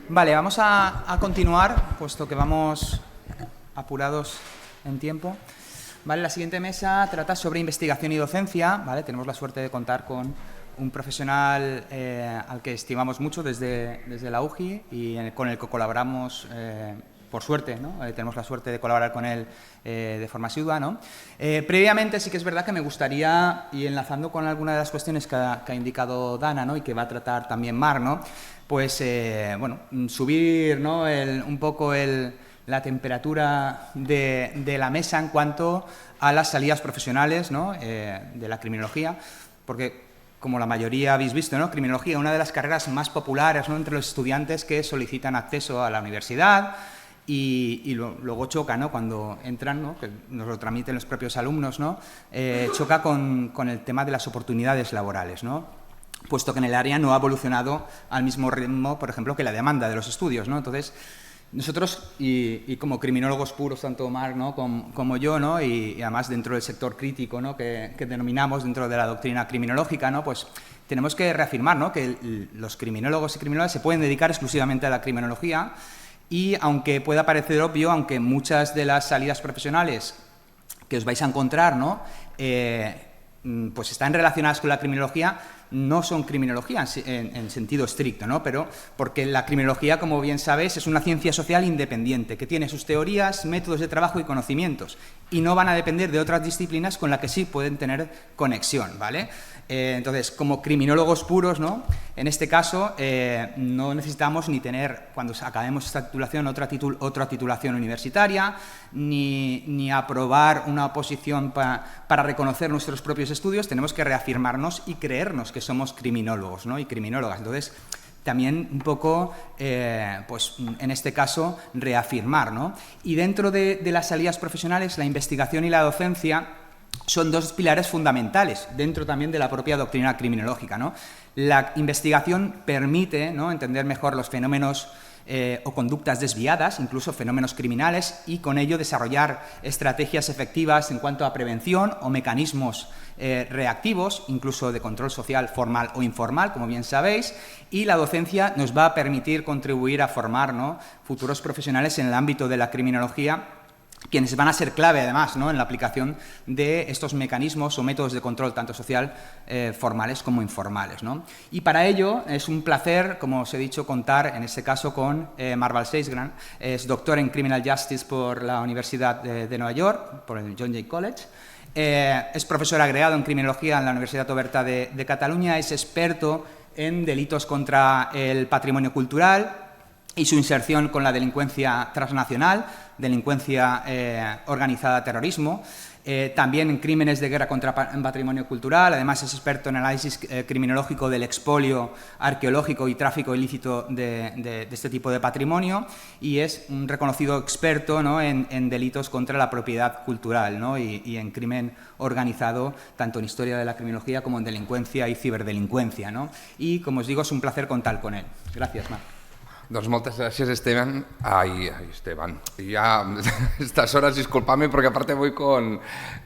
Vale, vamos a continuar, puesto que vamos apurados en tiempo. Vale, la siguiente mesa trata sobre investigación y docencia. Vale, tenemos la suerte de contar con un profesional al que estimamos mucho desde la UGI y con el que colaboramos, por suerte, ¿no? Tenemos la suerte de colaborar con él de forma asidua, ¿no? Previamente sí que es verdad que me gustaría, y enlazando con alguna de las cuestiones que ha indicado Dana, ¿no? Y que va a tratar también Mar, ¿no? Pues, bueno, subir, ¿no? un poco la temperatura de la mesa en cuanto a las salidas profesionales, ¿no? De la criminología, porque, como la mayoría habéis visto, ¿no? Criminología, una de las carreras más populares, ¿no? Entre los estudiantes que solicitan acceso a la universidad y luego choca, ¿no? Cuando entran, ¿no? Que nos lo tramiten los propios alumnos, ¿no? Choca con el tema de las oportunidades laborales, ¿no? Puesto que en el área no ha evolucionado al mismo ritmo, por ejemplo, que la demanda de los estudios, ¿no? Entonces, nosotros, y como criminólogos puros, tanto Marc, ¿no? como yo, ¿no? Y además dentro del sector crítico, ¿no? que denominamos dentro de la doctrina criminológica, ¿no? Pues tenemos que reafirmar, ¿no? Que los criminólogos y criminólogas se pueden dedicar exclusivamente a la criminología y, aunque pueda parecer obvio, aunque muchas de las salidas profesionales que os vais a encontrar, ¿no? Pues están relacionadas con la criminología, no son criminología en sentido estricto, ¿no? Pero porque la criminología, como bien sabéis, es una ciencia social independiente, que tiene sus teorías, métodos de trabajo y conocimientos, y no van a depender de otras disciplinas con las que sí pueden tener conexión, ¿vale? Entonces, como criminólogos puros, ¿no? En este caso, no necesitamos ni tener, cuando acabemos esta titulación, otra titulación universitaria, ni aprobar una oposición para reconocer nuestros propios estudios. Tenemos que reafirmarnos y creernos que somos criminólogos, ¿no? Y criminólogas. Entonces, también un poco, pues en este caso, reafirmar, ¿no? Y dentro de las salidas profesionales, la investigación y la docencia son dos pilares fundamentales dentro también de la propia doctrina criminológica, ¿no? La investigación permite, ¿no? Entender mejor los fenómenos o conductas desviadas, incluso fenómenos criminales, y con ello desarrollar estrategias efectivas en cuanto a prevención o mecanismos reactivos, incluso de control social formal o informal, como bien sabéis, y la docencia nos va a permitir contribuir a formar, ¿no? Futuros profesionales en el ámbito de la criminología, quienes van a ser clave, además, ¿no? En la aplicación de estos mecanismos o métodos de control, tanto social, formales como informales, ¿no? Y para ello es un placer, como os he dicho, contar en este caso con Mar Balcells. Es doctor en Criminal Justice por la Universidad de Nueva York, por el John Jay College. Es profesor agregado en Criminología en la Universidad Oberta de Cataluña. Es experto en delitos contra el patrimonio cultural y su inserción con la delincuencia transnacional, delincuencia organizada, terrorismo, también en crímenes de guerra contra patrimonio cultural. Además, es experto en análisis criminológico del expolio arqueológico y tráfico ilícito de este tipo de patrimonio, y es un reconocido experto, ¿no? en delitos contra la propiedad cultural, ¿no? y en crimen organizado, tanto en historia de la criminología como en delincuencia y ciberdelincuencia, ¿no? Y, como os digo, es un placer contar con él. Gracias, Marc. Doncs moltes gràcies, Esteban. Ay, Esteban. Y ya estas horas, discúlpame, porque aparte voy con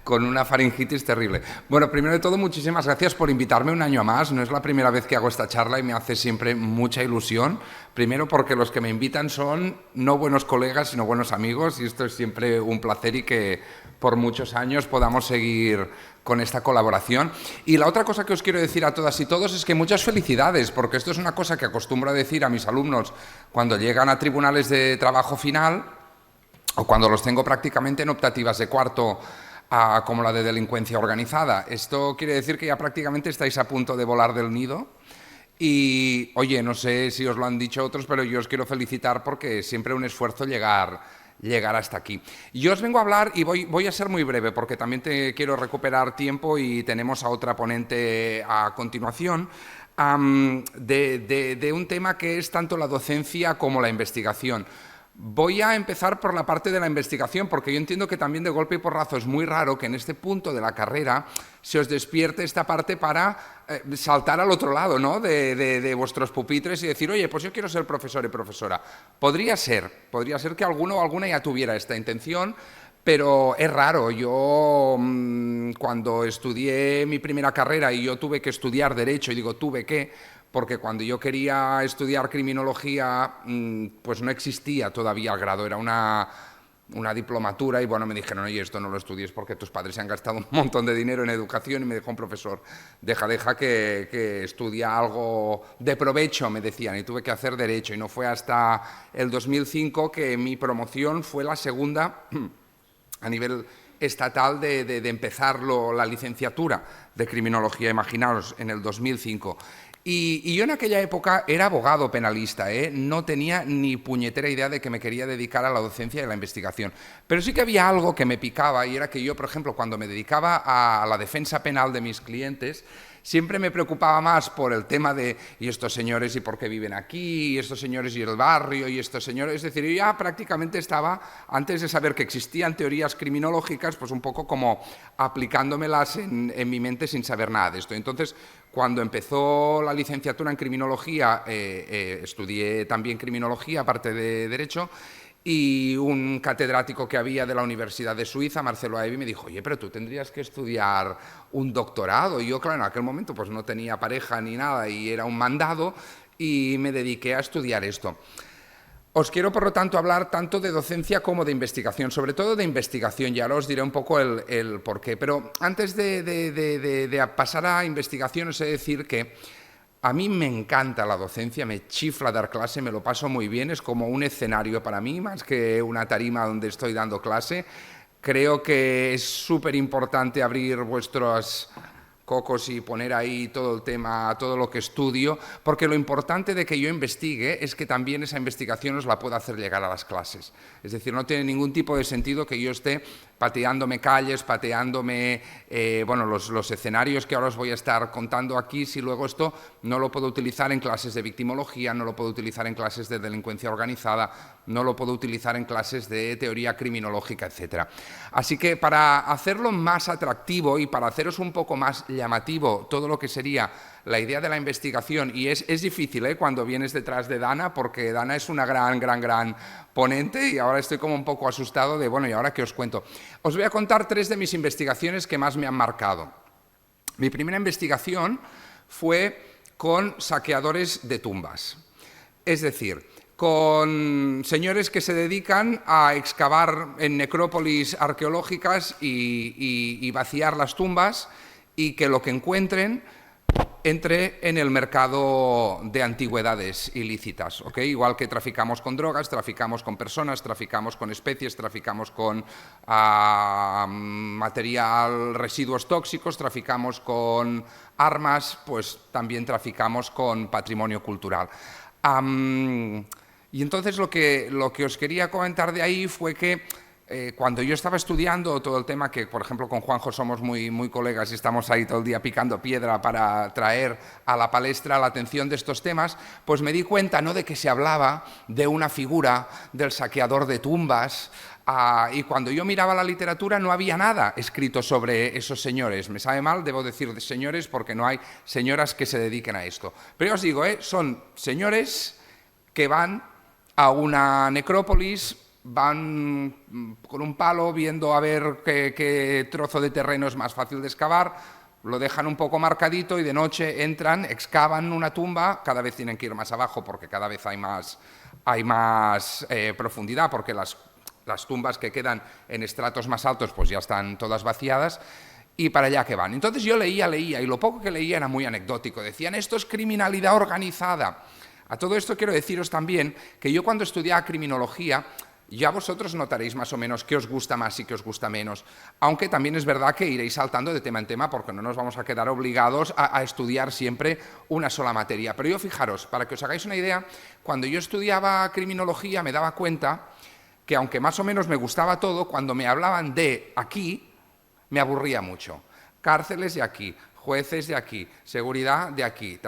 una faringitis terrible. Bueno, primero de todo, muchísimas gracias por invitarme un año más. No es la primera vez que hago esta charla y me hace siempre mucha ilusión. Primero porque los que me invitan son no buenos colegas, sino buenos amigos, y esto es siempre un placer, y que por muchos años podamos seguir con esta colaboración. Y la otra cosa que os quiero decir a todas y todos es que muchas felicidades, porque esto es una cosa que acostumbro a decir a mis alumnos cuando llegan a tribunales de trabajo final, o cuando los tengo prácticamente en optativas de cuarto, como la de delincuencia organizada. Esto quiere decir que ya prácticamente estáis a punto de volar del nido. Y, oye, no sé si os lo han dicho otros, pero yo os quiero felicitar, porque siempre un esfuerzo llegar hasta aquí. Yo os vengo a hablar, y voy a ser muy breve, porque también te quiero recuperar tiempo y tenemos a otra ponente a continuación, de un tema que es tanto la docencia como la investigación. Voy a empezar por la parte de la investigación, porque yo entiendo que también de golpe y porrazo es muy raro que en este punto de la carrera se os despierte esta parte para saltar al otro lado, ¿no? de vuestros pupitres y decir, oye, pues yo quiero ser profesor y profesora. Podría ser que alguno o alguna ya tuviera esta intención, pero es raro. Yo, cuando estudié mi primera carrera, y yo tuve que estudiar Derecho, y digo tuve que, porque cuando yo quería estudiar criminología, pues no existía todavía el grado, era una diplomatura y bueno, me dijeron, oye, esto no lo estudies porque tus padres se han gastado un montón de dinero en educación y me dijo un profesor, deja que estudia algo de provecho, me decían, y tuve que hacer Derecho y no fue hasta el 2005 que mi promoción fue la segunda a nivel estatal de empezar la licenciatura de Criminología, imaginaos, en el 2005. Y yo en aquella época era abogado penalista, no tenía ni puñetera idea de que me quería dedicar a la docencia y a la investigación. Pero sí que había algo que me picaba y era que yo, por ejemplo, cuando me dedicaba a la defensa penal de mis clientes, siempre me preocupaba más por el tema de y estos señores y por qué viven aquí, y estos señores y el barrio, y estos señores... Es decir, yo ya prácticamente estaba, antes de saber que existían teorías criminológicas, pues un poco como aplicándomelas en mi mente sin saber nada de esto. Entonces, cuando empezó la licenciatura en criminología, estudié también criminología, aparte de Derecho, y un catedrático que había de la Universidad de Suiza, Marcelo Aevi, me dijo, oye, pero tú tendrías que estudiar un doctorado. Y yo, claro, en aquel momento pues no tenía pareja ni nada y era un mandado y me dediqué a estudiar esto. Os quiero, por lo tanto, hablar tanto de docencia como de investigación, sobre todo de investigación, y ahora os diré un poco el porqué. Pero antes de pasar a investigación, os he de decir que a mí me encanta la docencia, me chifla dar clase, me lo paso muy bien, es como un escenario para mí, más que una tarima donde estoy dando clase. Creo que es súper importante abrir vuestros cocos y poner ahí todo el tema, todo lo que estudio, porque lo importante de que yo investigue es que también esa investigación os la pueda hacer llegar a las clases. Es decir, no tiene ningún tipo de sentido que yo esté pateándome calles, pateándome bueno, los escenarios que ahora os voy a estar contando aquí, si luego esto no lo puedo utilizar en clases de victimología, no lo puedo utilizar en clases de delincuencia organizada, no lo puedo utilizar en clases de teoría criminológica, etc. Así que para hacerlo más atractivo y para haceros un poco más llamativo todo lo que sería la idea de la investigación, y es difícil cuando vienes detrás de Dana, porque Dana es una gran ponente y ahora estoy como un poco asustado de, bueno, ¿y ahora qué os cuento? Os voy a contar 3 de mis investigaciones que más me han marcado. Mi primera investigación fue con saqueadores de tumbas, es decir, con señores que se dedican a excavar en necrópolis arqueológicas y vaciar las tumbas y que lo que encuentren entre en el mercado de antigüedades ilícitas, ¿ok? Igual que traficamos con drogas, traficamos con personas, traficamos con especies, traficamos con material, residuos tóxicos, traficamos con armas, pues también traficamos con patrimonio cultural. Y entonces lo que os quería comentar de ahí fue que cuando yo estaba estudiando todo el tema, que por ejemplo con Juanjo somos muy colegas y estamos ahí todo el día picando piedra para traer a la palestra la atención de estos temas, pues me di cuenta no de que se hablaba de una figura del saqueador de tumbas, y cuando yo miraba la literatura no había nada escrito sobre esos señores. Me sabe mal, debo decir de señores, porque no hay señoras que se dediquen a esto. Pero os digo, son señores que van a una necrópolis, van con un palo viendo a ver qué trozo de terreno es más fácil de excavar, lo dejan un poco marcadito y de noche entran, excavan una tumba, cada vez tienen que ir más abajo porque cada vez hay más profundidad, porque las tumbas que quedan en estratos más altos pues ya están todas vaciadas, y para allá que van. Entonces yo leía, y lo poco que leía era muy anecdótico. Decían, esto es criminalidad organizada. A todo esto quiero deciros también que yo cuando estudiaba criminología, ya vosotros notaréis más o menos qué os gusta más y qué os gusta menos, aunque también es verdad que iréis saltando de tema en tema porque no nos vamos a quedar obligados a estudiar siempre una sola materia. Pero yo fijaros, para que os hagáis una idea, cuando yo estudiaba criminología me daba cuenta que aunque más o menos me gustaba todo, cuando me hablaban de aquí, me aburría mucho. Cárceles de aquí, jueces de aquí, seguridad de aquí,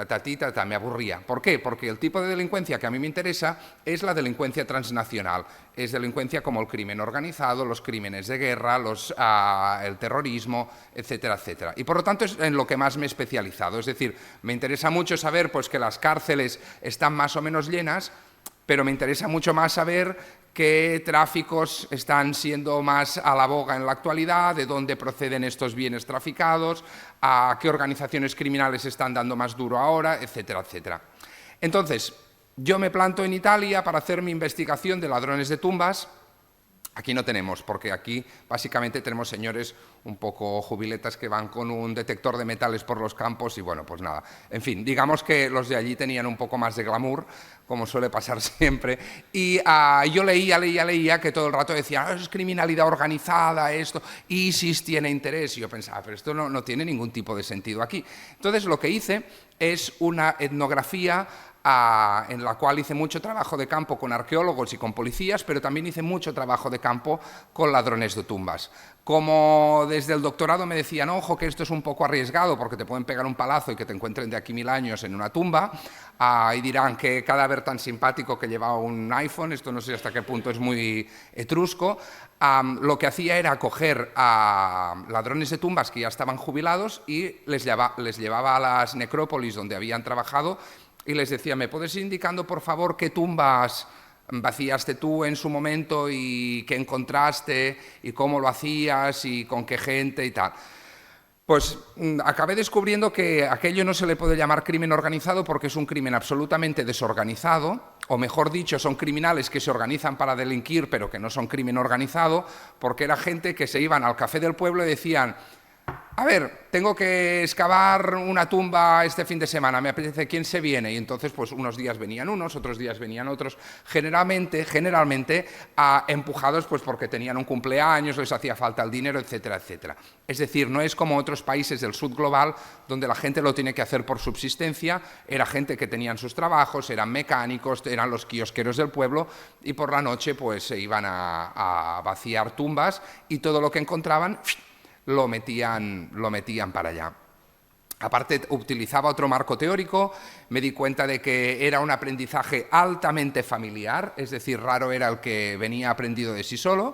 me aburría. ¿Por qué? Porque el tipo de delincuencia que a mí me interesa es la delincuencia transnacional. Es delincuencia como el crimen organizado, los crímenes de guerra, el terrorismo, etcétera, etcétera. Y por lo tanto es en lo que más me he especializado. Es decir, me interesa mucho saber pues, que las cárceles están más o menos llenas, pero me interesa mucho más saber qué tráficos están siendo más a la boga en la actualidad, de dónde proceden estos bienes traficados, a qué organizaciones criminales están dando más duro ahora, etcétera, etcétera. Entonces, yo me planto en Italia para hacer mi investigación de ladrones de tumbas. Aquí no tenemos, porque aquí básicamente tenemos señores un poco jubiletas que van con un detector de metales por los campos y bueno, pues nada. En fin, digamos que los de allí tenían un poco más de glamour, como suele pasar siempre, y yo leía que todo el rato decían, es criminalidad organizada, esto, ISIS tiene interés, y yo pensaba, pero esto no tiene ningún tipo de sentido aquí. Entonces lo que hice es una etnografía en la cual hice mucho trabajo de campo con arqueólogos y con policías, pero también hice mucho trabajo de campo con ladrones de tumbas. Como desde el doctorado me decían, ojo, que esto es un poco arriesgado porque te pueden pegar un palazo y que te encuentren de aquí 1000 años en una tumba, y dirán que cadáver tan simpático que llevaba un iPhone, esto no sé hasta qué punto es muy etrusco, lo que hacía era coger a ladrones de tumbas que ya estaban jubilados y les llevaba a las necrópolis donde habían trabajado y les decía, ¿me puedes ir indicando, por favor, qué tumbas vaciaste tú en su momento y qué encontraste y cómo lo hacías y con qué gente y tal? Pues acabé descubriendo que aquello no se le puede llamar crimen organizado porque es un crimen absolutamente desorganizado, o mejor dicho, son criminales que se organizan para delinquir pero que no son crimen organizado, porque era gente que se iban al café del pueblo y decían, a ver, tengo que excavar una tumba este fin de semana, me apetece, ¿quién se viene? Y entonces, pues unos días venían unos, otros días venían otros, generalmente empujados pues porque tenían un cumpleaños, les hacía falta el dinero, etcétera, etcétera. Es decir, no es como otros países del sur global donde la gente lo tiene que hacer por subsistencia, era gente que tenían sus trabajos, eran mecánicos, eran los kiosqueros del pueblo y por la noche pues se iban a vaciar tumbas y todo lo que encontraban lo metían para allá. Aparte, utilizaba otro marco teórico, me di cuenta de que era un aprendizaje altamente familiar, es decir, raro era el que venía aprendido de sí solo,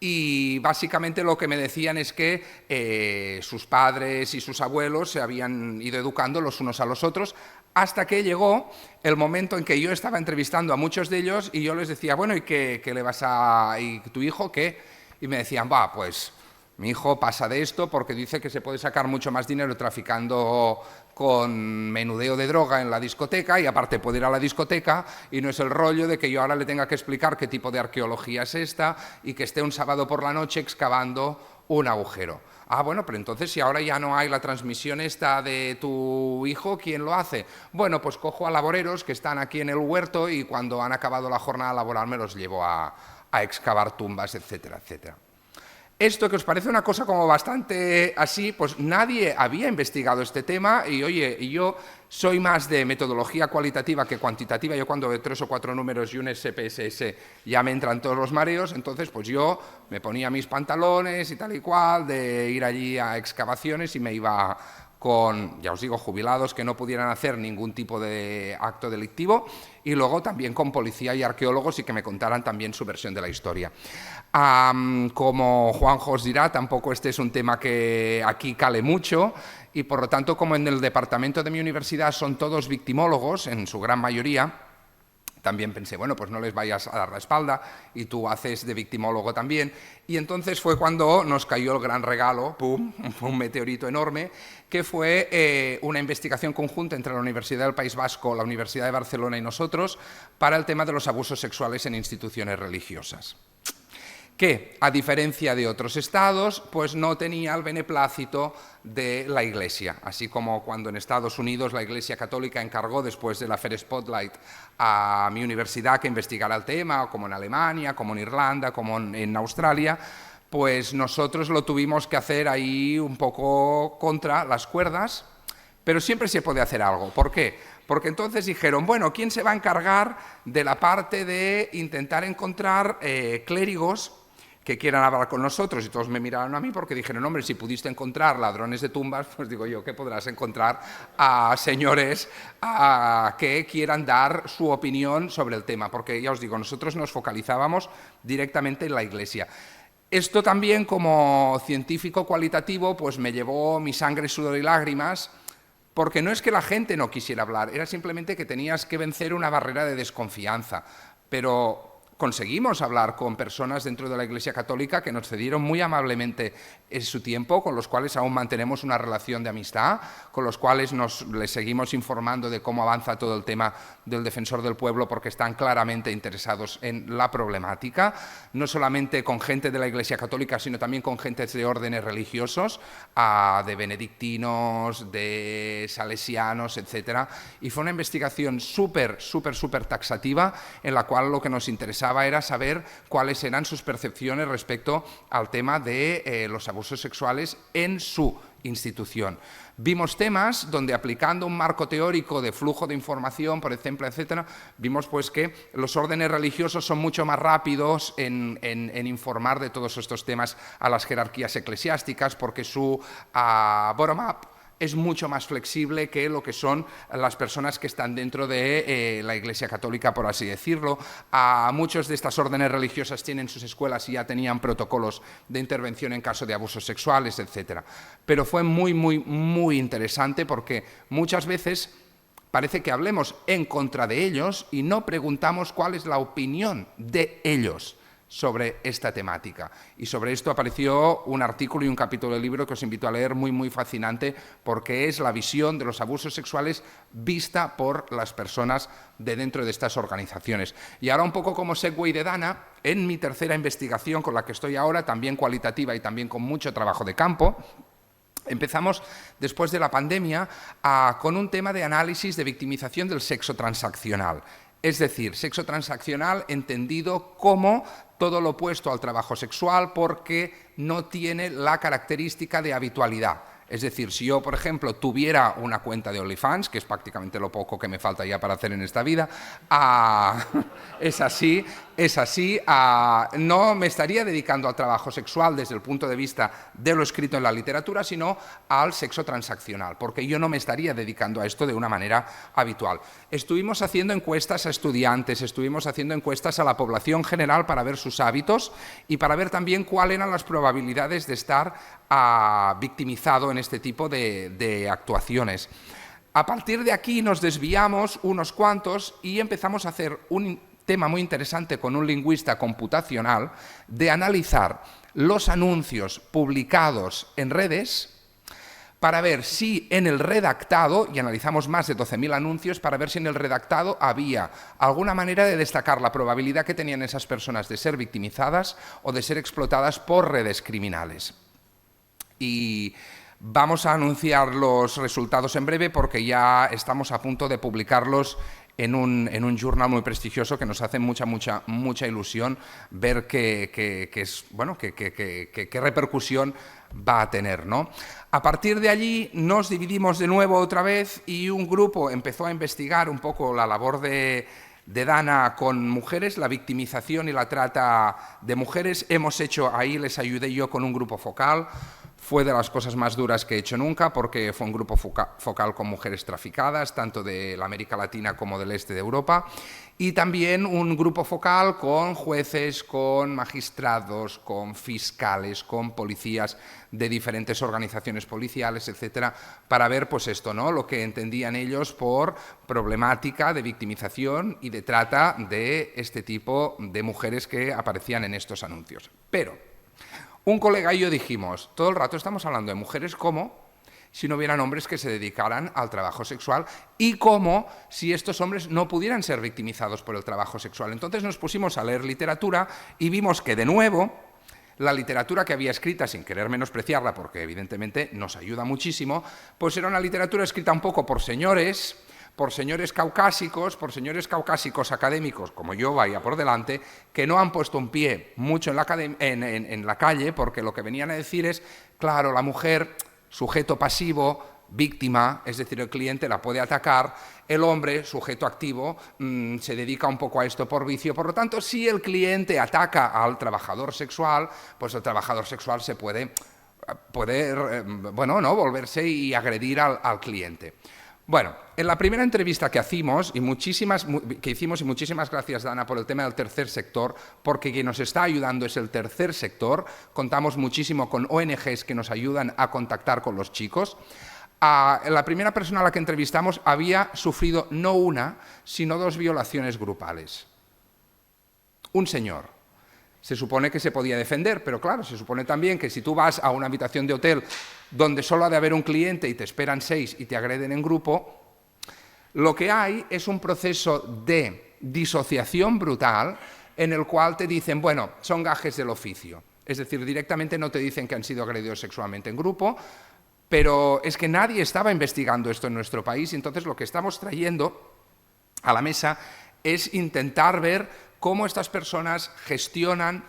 y básicamente lo que me decían es que sus padres y sus abuelos se habían ido educando los unos a los otros, hasta que llegó el momento en que yo estaba entrevistando a muchos de ellos y yo les decía, bueno, ¿y qué le vas a... ¿y tu hijo qué? Y me decían, pues... mi hijo pasa de esto porque dice que se puede sacar mucho más dinero traficando con menudeo de droga en la discoteca y aparte puede ir a la discoteca y no es el rollo de que yo ahora le tenga que explicar qué tipo de arqueología es esta y que esté un sábado por la noche excavando un agujero. Bueno, pero entonces si ahora ya no hay la transmisión esta de tu hijo, ¿quién lo hace? Bueno, pues cojo a laboreros que están aquí en el huerto y cuando han acabado la jornada laboral me los llevo a excavar tumbas, etcétera, etcétera. Esto que os parece una cosa como bastante así, pues nadie había investigado este tema y oye, y yo soy más de metodología cualitativa que cuantitativa, yo cuando veo 3 o 4 números y un SPSS ya me entran todos los mareos, entonces pues yo me ponía mis pantalones y tal y cual de ir allí a excavaciones y me iba con, ya os digo, jubilados que no pudieran hacer ningún tipo de acto delictivo y luego también con policía y arqueólogos y que me contaran también su versión de la historia. Como Juanjo os dirá, tampoco este es un tema que aquí cale mucho y por lo tanto, como en el departamento de mi universidad son todos victimólogos, en su gran mayoría, también pensé, bueno, pues no les vayas a dar la espalda y tú haces de victimólogo también. Y entonces fue cuando nos cayó el gran regalo, ¡pum!, un meteorito enorme, que fue una investigación conjunta entre la Universidad del País Vasco, la Universidad de Barcelona y nosotros para el tema de los abusos sexuales en instituciones religiosas, que, a diferencia de otros estados, pues no tenía el beneplácito de la Iglesia, así como cuando en Estados Unidos la Iglesia Católica encargó después del Affair Spotlight a mi universidad que investigara el tema, como en Alemania, como en Irlanda, como en Australia, pues nosotros lo tuvimos que hacer ahí un poco contra las cuerdas, pero siempre se puede hacer algo. ¿Por qué? Porque entonces dijeron, bueno, ¿quién se va a encargar de la parte de intentar encontrar clérigos que quieran hablar con nosotros? Y todos me miraron a mí porque dijeron, hombre, si pudiste encontrar ladrones de tumbas, pues digo yo, ¿qué podrás encontrar a señores que quieran dar su opinión sobre el tema? Porque ya os digo, nosotros nos focalizábamos directamente en la Iglesia. Esto también como científico cualitativo pues me llevó mi sangre, sudor y lágrimas Porque no es que la gente no quisiera hablar, era simplemente que tenías que vencer una barrera de desconfianza. Pero conseguimos hablar con personas dentro de la Iglesia Católica que nos cedieron muy amablemente su tiempo, con los cuales aún mantenemos una relación de amistad, con los cuales les seguimos informando de cómo avanza todo el tema del Defensor del Pueblo, porque están claramente interesados en la problemática, no solamente con gente de la Iglesia Católica, sino también con gentes de órdenes religiosos, de benedictinos, de salesianos, etc. Y fue una investigación súper taxativa, en la cual lo que nos interesaba era saber cuáles eran sus percepciones respecto al tema de los abusos sexuales en su institución. Vimos temas donde, aplicando un marco teórico de flujo de información, por ejemplo, etcétera, vimos pues que los órdenes religiosos son mucho más rápidos en informar de todos estos temas a las jerarquías eclesiásticas, porque su bottom-up es mucho más flexible que lo que son las personas que están dentro de la Iglesia Católica, por así decirlo. Muchos de estas órdenes religiosas tienen sus escuelas y ya tenían protocolos de intervención en caso de abusos sexuales, etc. Pero fue muy interesante, porque muchas veces parece que hablemos en contra de ellos y no preguntamos cuál es la opinión de ellos sobre esta temática. Y sobre esto apareció un artículo y un capítulo del libro que os invito a leer, muy fascinante, porque es la visión de los abusos sexuales vista por las personas de dentro de estas organizaciones. Y ahora, un poco como segue de Dana, en mi tercera investigación con la que estoy ahora, también cualitativa y también con mucho trabajo de campo, empezamos, después de la pandemia, con un tema de análisis de victimización del sexo transaccional. Es decir, sexo transaccional entendido como todo lo opuesto al trabajo sexual, porque no tiene la característica de habitualidad. Es decir, si yo, por ejemplo, tuviera una cuenta de OnlyFans, que es prácticamente lo poco que me falta ya para hacer en esta vida, es así, no me estaría dedicando al trabajo sexual desde el punto de vista de lo escrito en la literatura, sino al sexo transaccional, porque yo no me estaría dedicando a esto de una manera habitual. Estuvimos haciendo encuestas a estudiantes, estuvimos haciendo encuestas a la población general para ver sus hábitos y para ver también cuáles eran las probabilidades de estar victimizado en este tipo de actuaciones. A partir de aquí nos desviamos unos cuantos y empezamos a hacer un tema muy interesante con un lingüista computacional de analizar los anuncios publicados en redes para ver si en el redactado, y analizamos más de 12.000 anuncios, para ver si en el redactado había alguna manera de destacar la probabilidad que tenían esas personas de ser victimizadas o de ser explotadas por redes criminales. Y vamos a anunciar los resultados en breve, porque ya estamos a punto de publicarlos en un journal muy prestigioso, que nos hace mucha ilusión ver qué repercusión va a tener, ¿no? A partir de allí nos dividimos de nuevo otra vez y un grupo empezó a investigar un poco la labor de Dana con mujeres, la victimización y la trata de mujeres. Ahí les ayudé yo con un grupo focal. Fue de las cosas más duras que he hecho nunca, porque fue un grupo focal con mujeres traficadas, tanto de la América Latina como del este de Europa, y también un grupo focal con jueces, con magistrados, con fiscales, con policías de diferentes organizaciones policiales, etcétera, para ver pues esto, ¿no? Lo que entendían ellos por problemática de victimización y de trata de este tipo de mujeres que aparecían en estos anuncios. Pero un colega y yo dijimos, todo el rato estamos hablando de mujeres como si no hubieran hombres que se dedicaran al trabajo sexual y como si estos hombres no pudieran ser victimizados por el trabajo sexual. Entonces nos pusimos a leer literatura y vimos que, de nuevo, la literatura que había escrita, sin querer menospreciarla, porque evidentemente nos ayuda muchísimo, pues era una literatura escrita un poco por señores caucásicos académicos, como yo, vaya por delante, que no han puesto un pie mucho en la calle, porque lo que venían a decir es, claro, la mujer, sujeto pasivo, víctima, es decir, el cliente la puede atacar, el hombre, sujeto activo, se dedica un poco a esto por vicio, por lo tanto, si el cliente ataca al trabajador sexual, pues el trabajador sexual se puede volverse y agredir al cliente. Bueno, en la primera entrevista que hicimos, y muchísimas gracias, Dana, por el tema del tercer sector, porque quien nos está ayudando es el tercer sector. Contamos muchísimo con ONGs que nos ayudan a contactar con los chicos. La primera persona a la que entrevistamos había sufrido no una, sino 2 violaciones grupales. Un señor. Se supone que se podía defender, pero claro, se supone también que si tú vas a una habitación de hotel donde solo ha de haber un cliente y te esperan 6 y te agreden en grupo, lo que hay es un proceso de disociación brutal en el cual te dicen, bueno, son gajes del oficio. Es decir, directamente no te dicen que han sido agredidos sexualmente en grupo, pero es que nadie estaba investigando esto en nuestro país, y entonces lo que estamos trayendo a la mesa es intentar ver cómo estas personas gestionan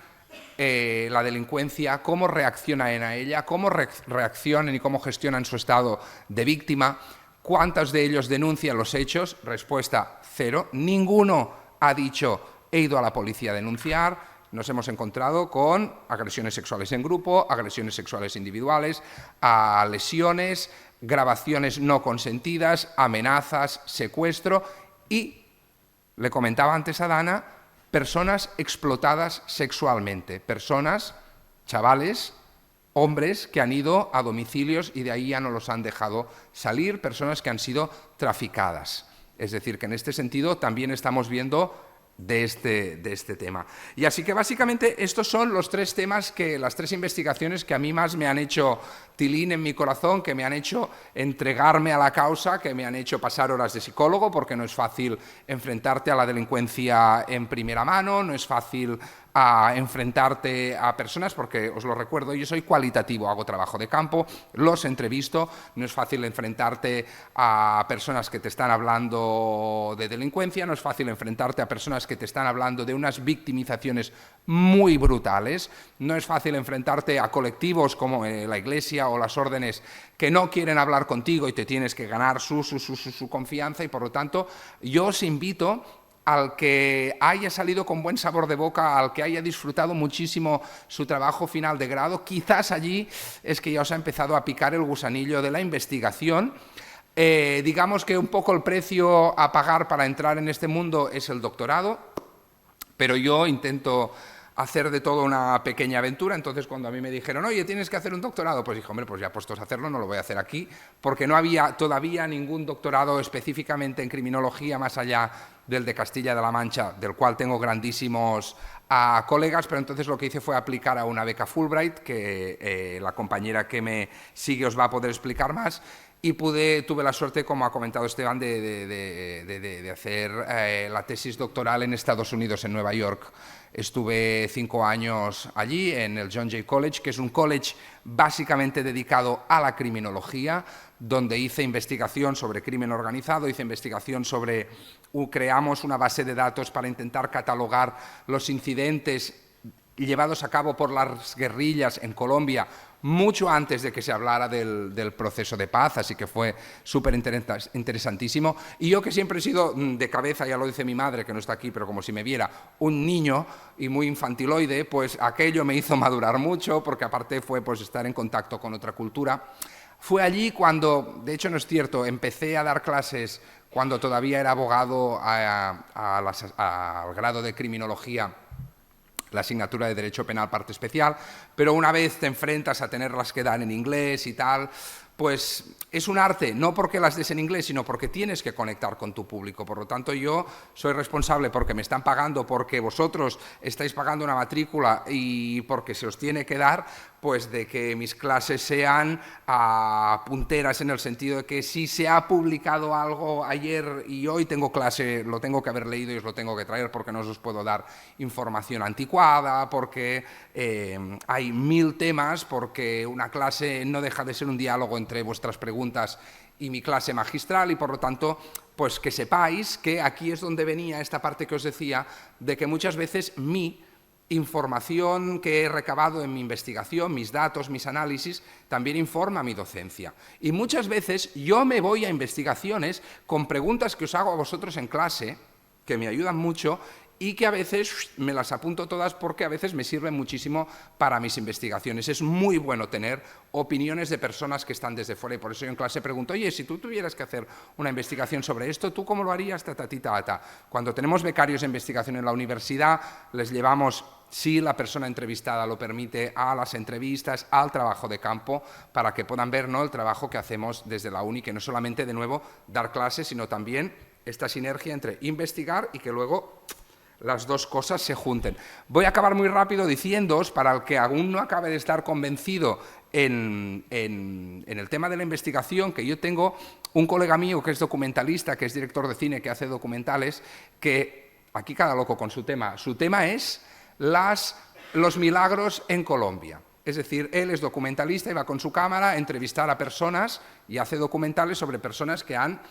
la delincuencia, cómo reaccionan a ella, cómo reaccionan y cómo gestionan su estado de víctima. ¿Cuántos de ellos denuncian los hechos? Respuesta: 0. Ninguno ha dicho he ido a la policía a denunciar. Nos hemos encontrado con agresiones sexuales en grupo, agresiones sexuales individuales, lesiones, grabaciones no consentidas, amenazas, secuestro y, le comentaba antes a Dana, personas explotadas sexualmente, personas, chavales, hombres que han ido a domicilios y de ahí ya no los han dejado salir, personas que han sido traficadas. Es decir, que en este sentido también estamos viendo de este tema. Y así que básicamente estos son los 3 temas, las 3 investigaciones que a mí más me han hecho tilín en mi corazón, que me han hecho entregarme a la causa, que me han hecho pasar horas de psicólogo, porque no es fácil enfrentarte a la delincuencia en primera mano, no es fácil enfrentarte a personas, porque os lo recuerdo, yo soy cualitativo, hago trabajo de campo, los entrevisto, no es fácil enfrentarte a personas que te están hablando de delincuencia, no es fácil enfrentarte a personas que te están hablando de unas victimizaciones muy brutales, no es fácil enfrentarte a colectivos como la Iglesia o las órdenes que no quieren hablar contigo y te tienes que ganar su confianza, y por lo tanto yo os invito al que haya salido con buen sabor de boca, al que haya disfrutado muchísimo su trabajo final de grado, quizás allí es que ya os ha empezado a picar el gusanillo de la investigación. Digamos que un poco el precio a pagar para entrar en este mundo es el doctorado, pero yo intento hacer de todo una pequeña aventura. Entonces, cuando a mí me dijeron, oye, tienes que hacer un doctorado, pues dije, hombre, pues ya puestos a hacerlo, no lo voy a hacer aquí, porque no había todavía ningún doctorado específicamente en criminología más allá del de Castilla-La Mancha, del cual tengo grandísimos colegas, pero entonces lo que hice fue aplicar a una beca Fulbright, que la compañera que me sigue os va a poder explicar más, y tuve la suerte, como ha comentado Esteban, de hacer la tesis doctoral en Estados Unidos, en Nueva York. Estuve 5 años allí, en el John Jay College, que es un college básicamente dedicado a la criminología, donde hice investigación sobre crimen organizado, hice investigación sobre, creamos una base de datos para intentar catalogar los incidentes llevados a cabo por las guerrillas en Colombia mucho antes de que se hablara del proceso de paz, así que fue súper interesantísimo. Y yo, que siempre he sido de cabeza, ya lo dice mi madre, que no está aquí, pero como si me viera, un niño y muy infantiloide, pues aquello me hizo madurar mucho, porque aparte fue pues estar en contacto con otra cultura. Fue allí cuando, de hecho no es cierto, empecé a dar clases cuando todavía era abogado al grado de criminología, la asignatura de Derecho Penal Parte Especial, pero una vez te enfrentas a tenerlas que dar en inglés y tal, pues es un arte, no porque las des en inglés, sino porque tienes que conectar con tu público. Por lo tanto, yo soy responsable porque me están pagando, porque vosotros estáis pagando una matrícula y porque se os tiene que dar, pues de que mis clases sean punteras, en el sentido de que si se ha publicado algo ayer y hoy tengo clase, lo tengo que haber leído y os lo tengo que traer, porque no os puedo dar información anticuada, porque hay 1000 temas, porque una clase no deja de ser un diálogo entre vuestras preguntas y mi clase magistral, y por lo tanto, pues que sepáis que aquí es donde venía esta parte que os decía, de que muchas veces mi información que he recabado en mi investigación, mis datos, mis análisis, también informa mi docencia. Y muchas veces yo me voy a investigaciones con preguntas que os hago a vosotros en clase, que me ayudan mucho, y que a veces me las apunto todas porque a veces me sirven muchísimo para mis investigaciones. Es muy bueno tener opiniones de personas que están desde fuera, y por eso yo en clase pregunto, oye, si tú tuvieras que hacer una investigación sobre esto, ¿tú cómo lo harías? Ta. Cuando tenemos becarios de investigación en la universidad, les llevamos si la persona entrevistada lo permite, a las entrevistas, al trabajo de campo, para que puedan ver, ¿no?, el trabajo que hacemos desde la uni, que no solamente, de nuevo, dar clases, sino también esta sinergia entre investigar y que luego las dos cosas se junten. Voy a acabar muy rápido diciéndoos, para el que aún no acabe de estar convencido en el tema de la investigación, que yo tengo un colega mío que es documentalista, que es director de cine, que hace documentales, que aquí cada loco con su tema. Su tema es los milagros en Colombia. Es decir, él es documentalista y va con su cámara a entrevistar a personas y hace documentales sobre personas que han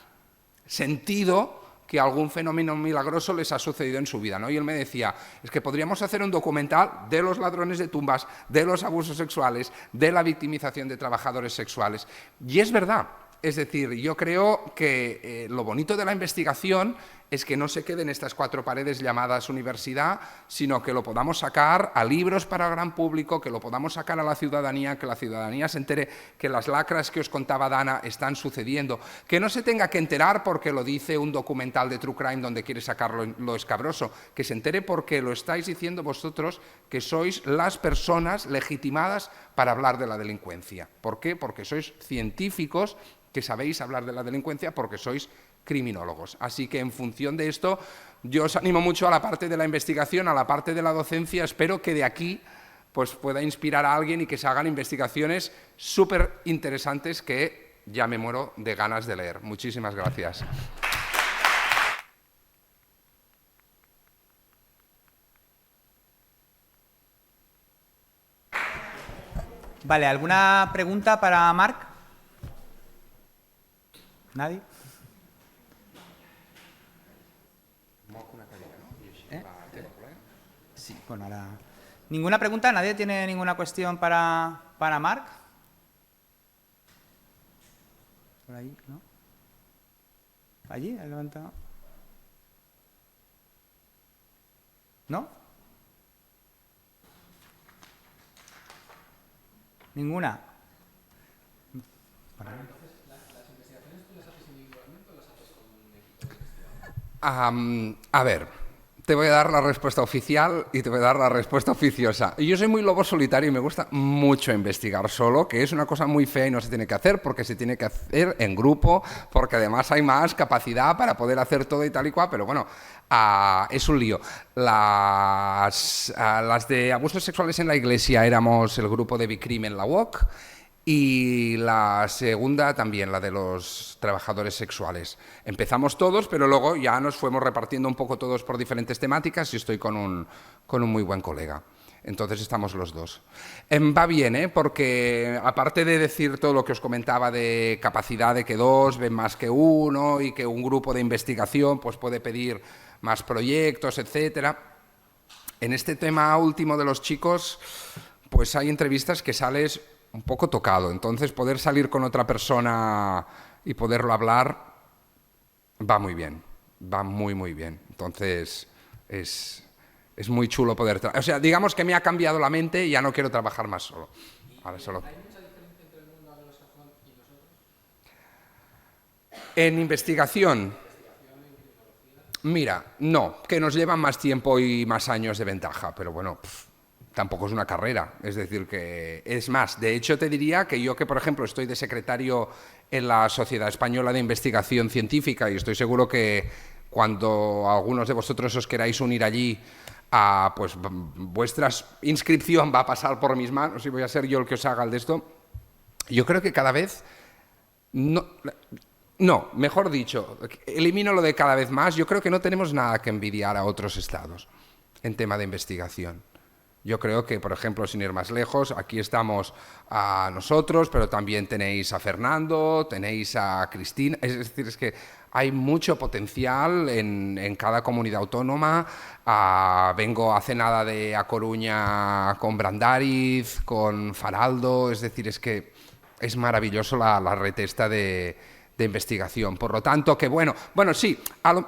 sentido que algún fenómeno milagroso les ha sucedido en su vida, ¿no? Y él me decía, es que podríamos hacer un documental de los ladrones de tumbas, de los abusos sexuales, de la victimización de trabajadores sexuales. Y es verdad. Es decir, yo creo que lo bonito de la investigación es que no se quede en estas cuatro paredes llamadas universidad, sino que lo podamos sacar a libros para el gran público, que lo podamos sacar a la ciudadanía, que la ciudadanía se entere que las lacras que os contaba Dana están sucediendo, que no se tenga que enterar porque lo dice un documental de True Crime donde quiere sacar lo escabroso, que se entere porque lo estáis diciendo vosotros, que sois las personas legitimadas para hablar de la delincuencia. ¿Por qué? Porque sois científicos que sabéis hablar de la delincuencia, porque sois criminólogos. Así que en función de esto, yo os animo mucho a la parte de la investigación, a la parte de la docencia. Espero que de aquí pues, pueda inspirar a alguien y que se hagan investigaciones súper interesantes que ya me muero de ganas de leer. Muchísimas gracias. Vale, ¿alguna pregunta para Marc? ¿Nadie? Sí, bueno, ahora... ¿Ninguna pregunta? ¿Nadie tiene ninguna cuestión para Marc? Por ahí, ¿no? ¿Allí? ¿Ha levantado? ¿No? ¿Ninguna? Para mí. A ver, te voy a dar la respuesta oficial y te voy a dar la respuesta oficiosa. Yo soy muy lobo solitario y me gusta mucho investigar solo, que es una cosa muy fea y no se tiene que hacer porque se tiene que hacer en grupo, porque además hay más capacidad para poder hacer todo y tal y cual, pero bueno, es un lío. Las de abusos sexuales en la iglesia éramos el grupo de Bikrim en la UOC. Y la segunda también, la de los trabajadores sexuales. Empezamos todos, pero luego ya nos fuimos repartiendo un poco todos por diferentes temáticas y estoy con un muy buen colega. Entonces estamos los dos. Va bien, porque aparte de decir todo lo que os comentaba de capacidad de que dos ven más que uno y que un grupo de investigación pues puede pedir más proyectos, etcétera. En este tema último de los chicos, pues hay entrevistas que sales un poco tocado, entonces poder salir con otra persona y poderlo hablar va muy bien, va muy muy bien. Entonces es muy chulo poder... O sea, digamos que me ha cambiado la mente y ya no quiero trabajar más solo. Ahora solo. ¿Hay mucha diferencia entre el mundo anglosajón y nosotros? En investigación... Mira, no, que nos llevan más tiempo y más años de ventaja, pero bueno... Tampoco es una carrera, es decir, que es más. De hecho, te diría que yo, que por ejemplo estoy de secretario en la Sociedad Española de Investigación Científica y estoy seguro que cuando algunos de vosotros os queráis unir allí, pues vuestra inscripción va a pasar por mis manos y voy a ser yo el que os haga el de esto. Yo creo que cada vez... No, mejor dicho, elimino lo de cada vez más. Yo creo que no tenemos nada que envidiar a otros estados en tema de investigación. Yo creo que, por ejemplo, sin ir más lejos, aquí estamos a nosotros, pero también tenéis a Fernando, tenéis a Cristina. Es decir, es que hay mucho potencial en cada comunidad autónoma. Vengo hace nada de A Coruña con Brandariz, con Faraldo. Es decir, es que es maravilloso la red esta de investigación. Por lo tanto, que bueno, sí,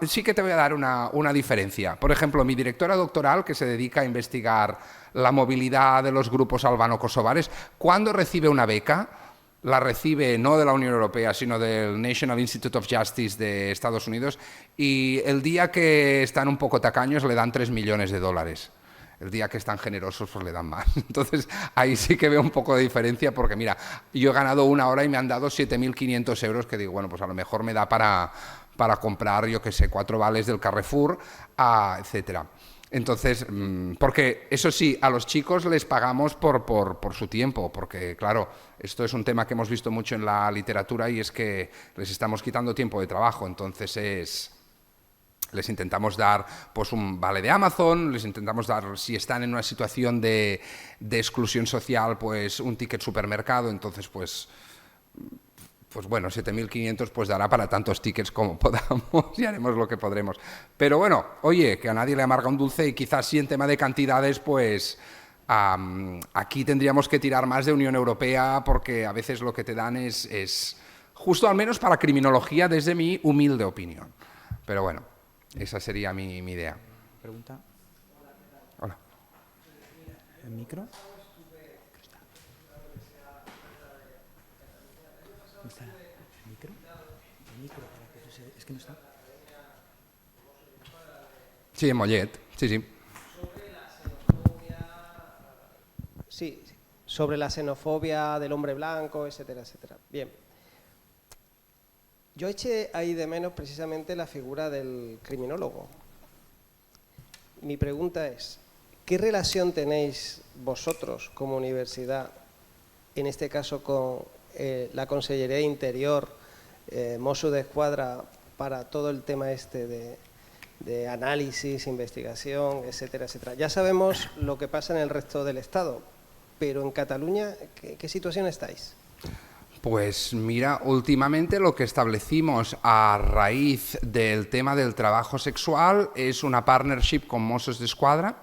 sí que te voy a dar una diferencia. Por ejemplo, mi directora doctoral, que se dedica a investigar la movilidad de los grupos albano-kosovares, cuando recibe una beca, la recibe no de la Unión Europea, sino del National Institute of Justice de Estados Unidos, y el día que están un poco tacaños le dan $3 millones. El día que están generosos, pues le dan más. Entonces, ahí sí que veo un poco de diferencia, porque mira, yo he ganado 1 hora y me han dado 7.500 euros, que digo, bueno, pues a lo mejor me da para comprar, yo qué sé, 4 vales del Carrefour, etcétera. Entonces, porque eso sí, a los chicos les pagamos por su tiempo, porque claro, esto es un tema que hemos visto mucho en la literatura y es que les estamos quitando tiempo de trabajo, entonces les intentamos dar pues un vale de Amazon, les intentamos dar, si están en una situación de exclusión social, pues un ticket supermercado, entonces pues bueno, 7.500 pues dará para tantos tickets como podamos y haremos lo que podremos. Pero bueno, oye, que a nadie le amarga un dulce y quizás sí en tema de cantidades, pues aquí tendríamos que tirar más de Unión Europea porque a veces lo que te dan es justo al menos para criminología desde mi humilde opinión. Pero bueno, esa sería mi idea. Pregunta. Hola. ¿El micro? ¿Dónde está el micro? El micro, para que es que no está. Sí, en Mollet, sí, sí. Sí, sobre la xenofobia del hombre blanco, etcétera, etcétera. Bien. Yo eché ahí de menos precisamente la figura del criminólogo. Mi pregunta es, ¿qué relación tenéis vosotros como universidad, en este caso con la Consellería de Interior, Mossos d'Esquadra, para todo el tema este de análisis, investigación, etcétera, etcétera? Ya sabemos lo que pasa en el resto del Estado, pero en Cataluña, ¿qué situación estáis? Pues mira, últimamente lo que establecimos a raíz del tema del trabajo sexual es una partnership con Mossos d'Esquadra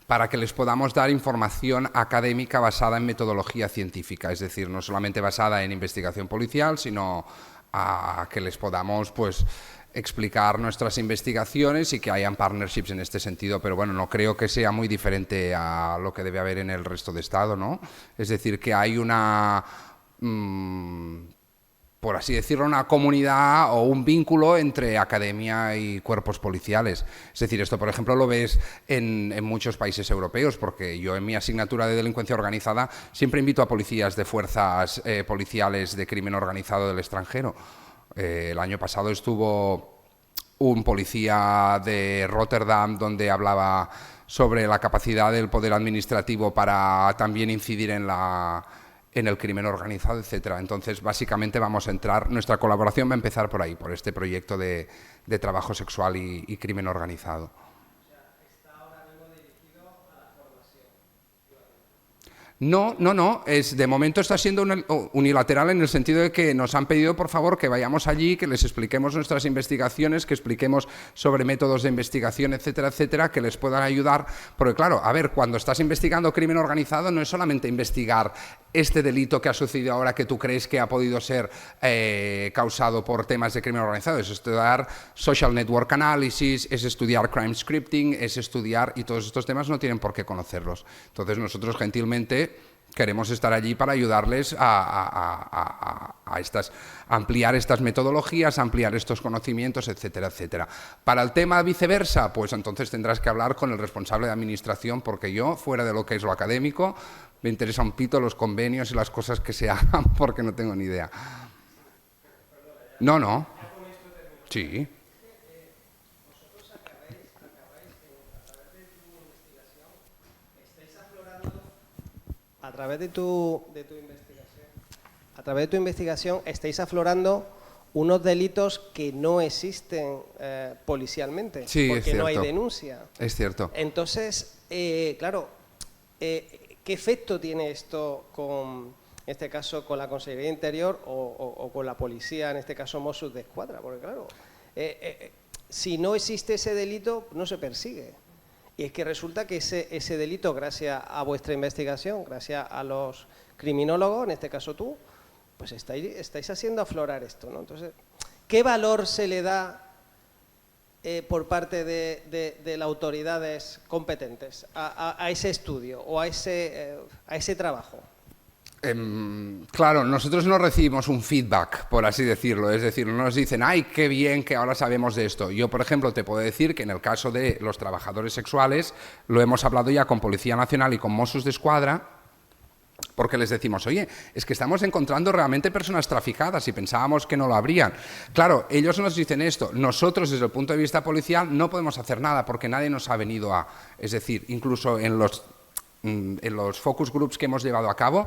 para que les podamos dar información académica basada en metodología científica, es decir, no solamente basada en investigación policial, sino a que les podamos pues explicar nuestras investigaciones y que hayan partnerships en este sentido, pero bueno, no creo que sea muy diferente a lo que debe haber en el resto de Estado, ¿no? Es decir, que hay una, por así decirlo, una comunidad o un vínculo entre academia y cuerpos policiales. Es decir, esto, por ejemplo, lo ves en muchos países europeos, porque yo en mi asignatura de delincuencia organizada siempre invito a policías de fuerzas policiales de crimen organizado del extranjero. El año pasado estuvo un policía de Rotterdam donde hablaba sobre la capacidad del poder administrativo para también incidir en el crimen organizado, etcétera. Entonces, básicamente vamos a entrar, nuestra colaboración va a empezar por ahí, por este proyecto de trabajo sexual y crimen organizado. No, de momento está siendo unilateral en el sentido de que nos han pedido, por favor, que vayamos allí, que les expliquemos nuestras investigaciones, que expliquemos sobre métodos de investigación, etcétera, etcétera, que les puedan ayudar, porque claro, a ver, cuando estás investigando crimen organizado no es solamente investigar este delito que ha sucedido ahora que tú crees que ha podido ser causado por temas de crimen organizado, es estudiar social network analysis, es estudiar crime scripting, es estudiar, y todos estos temas no tienen por qué conocerlos. Entonces nosotros gentilmente queremos estar allí para ayudarles a ampliar estas metodologías, ampliar estos conocimientos, etcétera, etcétera. Para el tema viceversa, pues entonces tendrás que hablar con el responsable de administración, porque yo, fuera de lo que es lo académico, me interesa un pito los convenios y las cosas que se hagan, porque no tengo ni idea. No. Sí. A través de tu investigación estáis aflorando unos delitos que no existen policialmente, sí, porque no hay denuncia. Es cierto. Entonces, claro, ¿qué efecto tiene esto en este caso con la Consellería de Interior o con la policía, en este caso Mossos d'Esquadra? Porque claro, si no existe ese delito, no se persigue. Y es que resulta que ese delito, gracias a vuestra investigación, gracias a los criminólogos, en este caso tú, pues estáis haciendo aflorar esto, ¿no? Entonces, ¿qué valor se le da por parte de las autoridades competentes a ese estudio o a ese trabajo? Claro, nosotros no recibimos un feedback, por así decirlo, es decir, no nos dicen, ¡ay, qué bien que ahora sabemos de esto! Yo, por ejemplo, te puedo decir que en el caso de los trabajadores sexuales lo hemos hablado ya con Policía Nacional y con Mossos d'Esquadra, porque les decimos, oye, es que estamos encontrando realmente personas traficadas y pensábamos que no lo habrían. Claro, ellos nos dicen esto, nosotros desde el punto de vista policial no podemos hacer nada porque nadie nos ha venido a... Es decir, incluso en los focus groups que hemos llevado a cabo,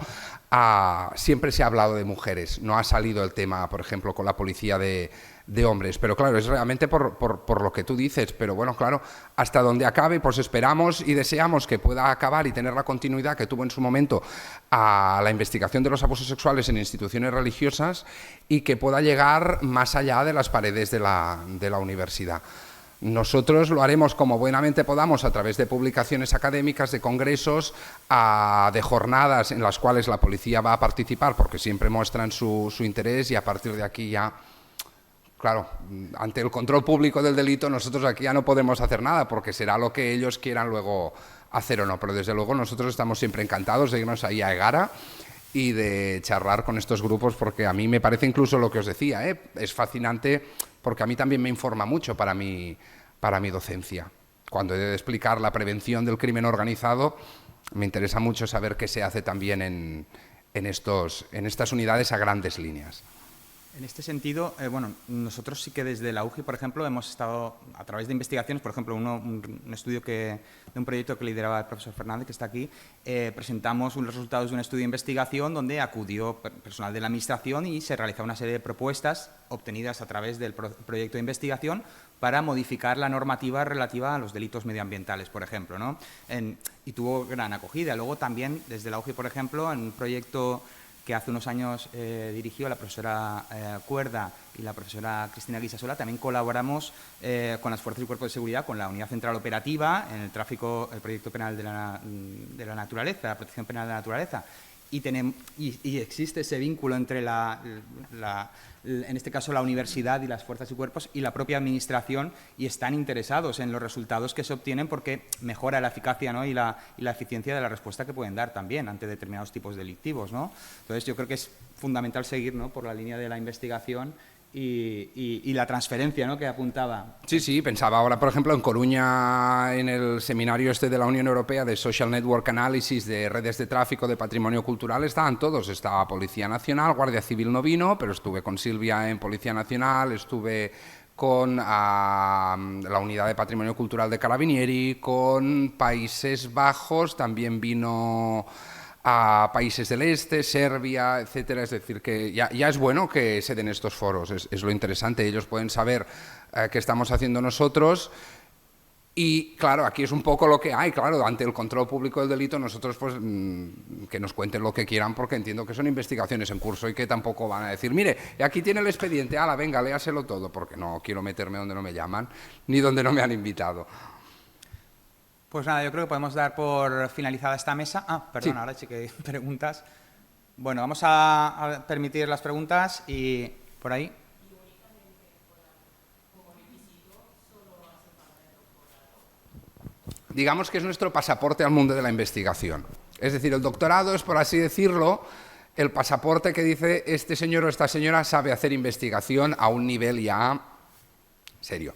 siempre se ha hablado de mujeres, no ha salido el tema, por ejemplo, con la policía de hombres, pero claro, es realmente por lo que tú dices, pero bueno, claro, hasta donde acabe, pues esperamos y deseamos que pueda acabar y tener la continuidad que tuvo en su momento a la investigación de los abusos sexuales en instituciones religiosas y que pueda llegar más allá de las paredes de la universidad. Nosotros lo haremos como buenamente podamos a través de publicaciones académicas, de congresos, de jornadas en las cuales la policía va a participar porque siempre muestran su interés y a partir de aquí ya, claro, ante el control público del delito nosotros aquí ya no podemos hacer nada porque será lo que ellos quieran luego hacer o no, pero desde luego nosotros estamos siempre encantados de irnos ahí a Egara y de charlar con estos grupos porque a mí me parece incluso lo que os decía, es fascinante porque a mí también me informa mucho para mi docencia. Cuando he de explicar la prevención del crimen organizado, me interesa mucho saber qué se hace también en estas unidades a grandes líneas. En este sentido, bueno, nosotros sí que desde la UGI, por ejemplo, hemos estado a través de investigaciones, por ejemplo, un estudio de un proyecto que lideraba el profesor Fernández, que está aquí, presentamos los resultados de un estudio de investigación donde acudió personal de la Administración y se realizó una serie de propuestas obtenidas a través del proyecto de investigación para modificar la normativa relativa a los delitos medioambientales, por ejemplo, ¿no? Y tuvo gran acogida. Luego también, desde la UGI, por ejemplo, en un proyecto que hace unos años dirigió la profesora Cuerda y la profesora Cristina Guisasola, también colaboramos con las fuerzas y cuerpos de seguridad, con la Unidad Central Operativa, en el proyecto penal de la naturaleza, la protección penal de la naturaleza. Y existe ese vínculo entre en este caso la universidad y las fuerzas y cuerpos y la propia administración, y están interesados en los resultados que se obtienen porque mejora la eficacia, ¿no? y la eficiencia de la respuesta que pueden dar también ante determinados tipos delictivos, ¿no? Entonces yo creo que es fundamental seguir, ¿no?, por la línea de la investigación y la transferencia, ¿no?, que apuntaba. Sí, pensaba ahora, por ejemplo, en Coruña, en el seminario de la Unión Europea de Social Network Analysis, de redes de tráfico, de patrimonio cultural, estaban todos. Estaba Policía Nacional, Guardia Civil no vino, pero estuve con Silvia en Policía Nacional, estuve con la Unidad de Patrimonio Cultural de Carabinieri, con Países Bajos, también vino a países del este, Serbia, etcétera. Es decir, que ya es bueno que se den estos foros, es lo interesante. Ellos pueden saber qué estamos haciendo nosotros y, claro, aquí es un poco lo que hay, claro, ante el control público del delito, nosotros pues que nos cuenten lo que quieran porque entiendo que son investigaciones en curso y que tampoco van a decir, mire, aquí tiene el expediente, ala, venga, léaselo todo, porque no quiero meterme donde no me llaman ni donde no me han invitado. Pues nada, yo creo que podemos dar por finalizada esta mesa. Perdón, sí. Ahora sí que hay preguntas. Bueno, vamos a permitir las preguntas y por ahí. Digamos que es nuestro pasaporte al mundo de la investigación. Es decir, el doctorado es, por así decirlo, el pasaporte que dice este señor o esta señora sabe hacer investigación a un nivel ya serio,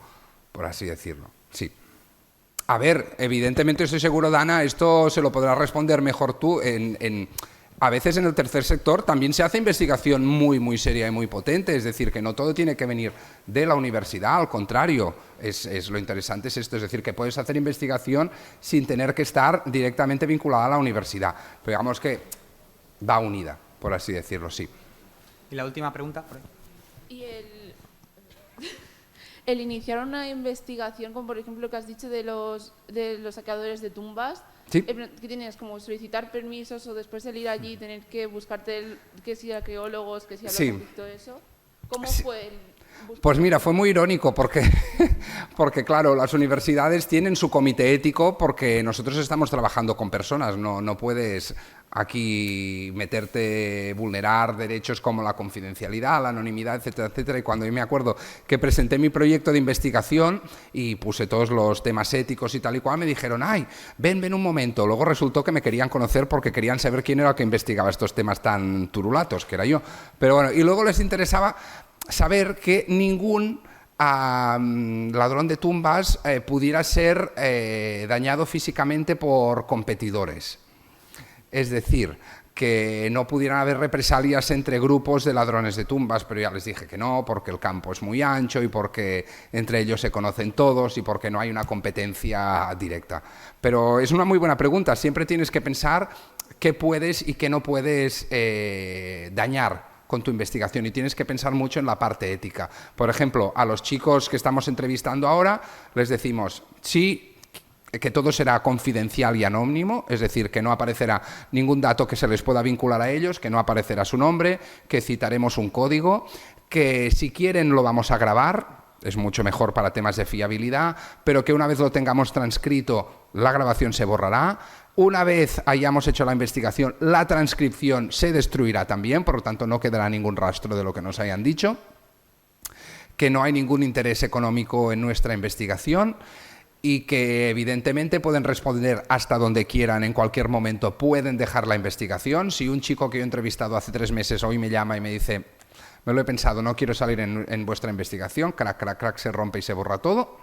por así decirlo. Sí. A ver, evidentemente estoy seguro, Dana, esto se lo podrás responder mejor tú. A veces en el tercer sector también se hace investigación muy, muy seria y muy potente, es decir, que no todo tiene que venir de la universidad, al contrario, lo interesante es esto, es decir, que puedes hacer investigación sin tener que estar directamente vinculada a la universidad, pero digamos que va unida, por así decirlo, sí. Y la última pregunta, por ahí. ¿Y el iniciar una investigación, como por ejemplo lo que has dicho de los saqueadores de tumbas, sí, que tienes como solicitar permisos o después el ir allí y tener que buscarte que si arqueólogos, que si sí, todo eso? ¿Cómo fue Pues mira, fue muy irónico porque claro, las universidades tienen su comité ético porque nosotros estamos trabajando con personas, no puedes aquí meterte, vulnerar derechos como la confidencialidad, la anonimidad, etcétera, etcétera. Y cuando yo me acuerdo que presenté mi proyecto de investigación y puse todos los temas éticos y tal y cual, me dijeron, ay, ven un momento. Luego resultó que me querían conocer porque querían saber quién era el que investigaba estos temas tan turulatos, que era yo. Pero bueno, y luego les interesaba saber que ningún ladrón de tumbas pudiera ser dañado físicamente por competidores. Es decir, que no pudieran haber represalias entre grupos de ladrones de tumbas, pero ya les dije que no, porque el campo es muy ancho y porque entre ellos se conocen todos y porque no hay una competencia directa. Pero es una muy buena pregunta, siempre tienes que pensar qué puedes y qué no puedes dañar con tu investigación y tienes que pensar mucho en la parte ética. Por ejemplo, a los chicos que estamos entrevistando ahora les decimos, sí, que todo será confidencial y anónimo, es decir, que no aparecerá ningún dato que se les pueda vincular a ellos, que no aparecerá su nombre, que citaremos un código, que si quieren lo vamos a grabar, es mucho mejor para temas de fiabilidad, pero que una vez lo tengamos transcrito, la grabación se borrará. Una vez hayamos hecho la investigación, la transcripción se destruirá también, por lo tanto no quedará ningún rastro de lo que nos hayan dicho, que no hay ningún interés económico en nuestra investigación y que evidentemente pueden responder hasta donde quieran en cualquier momento, pueden dejar la investigación. Si un chico que yo he entrevistado hace 3 meses hoy me llama y me dice, me lo he pensado, no quiero salir en vuestra investigación, crack, crack, crack, se rompe y se borra todo.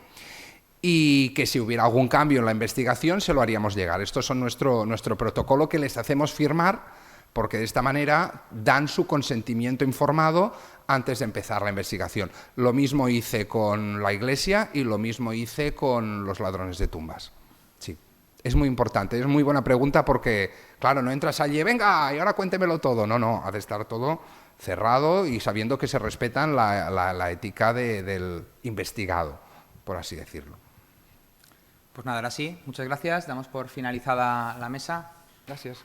Y que si hubiera algún cambio en la investigación se lo haríamos llegar. Estos son nuestro protocolo que les hacemos firmar porque de esta manera dan su consentimiento informado antes de empezar la investigación. Lo mismo hice con la iglesia y lo mismo hice con los ladrones de tumbas. Sí, es muy importante, es muy buena pregunta porque, claro, no entras allí, venga, y ahora cuéntemelo todo. No, ha de estar todo cerrado y sabiendo que se respetan la ética del investigado, por así decirlo. Pues nada, ahora sí, muchas gracias. Damos por finalizada la mesa. Gracias.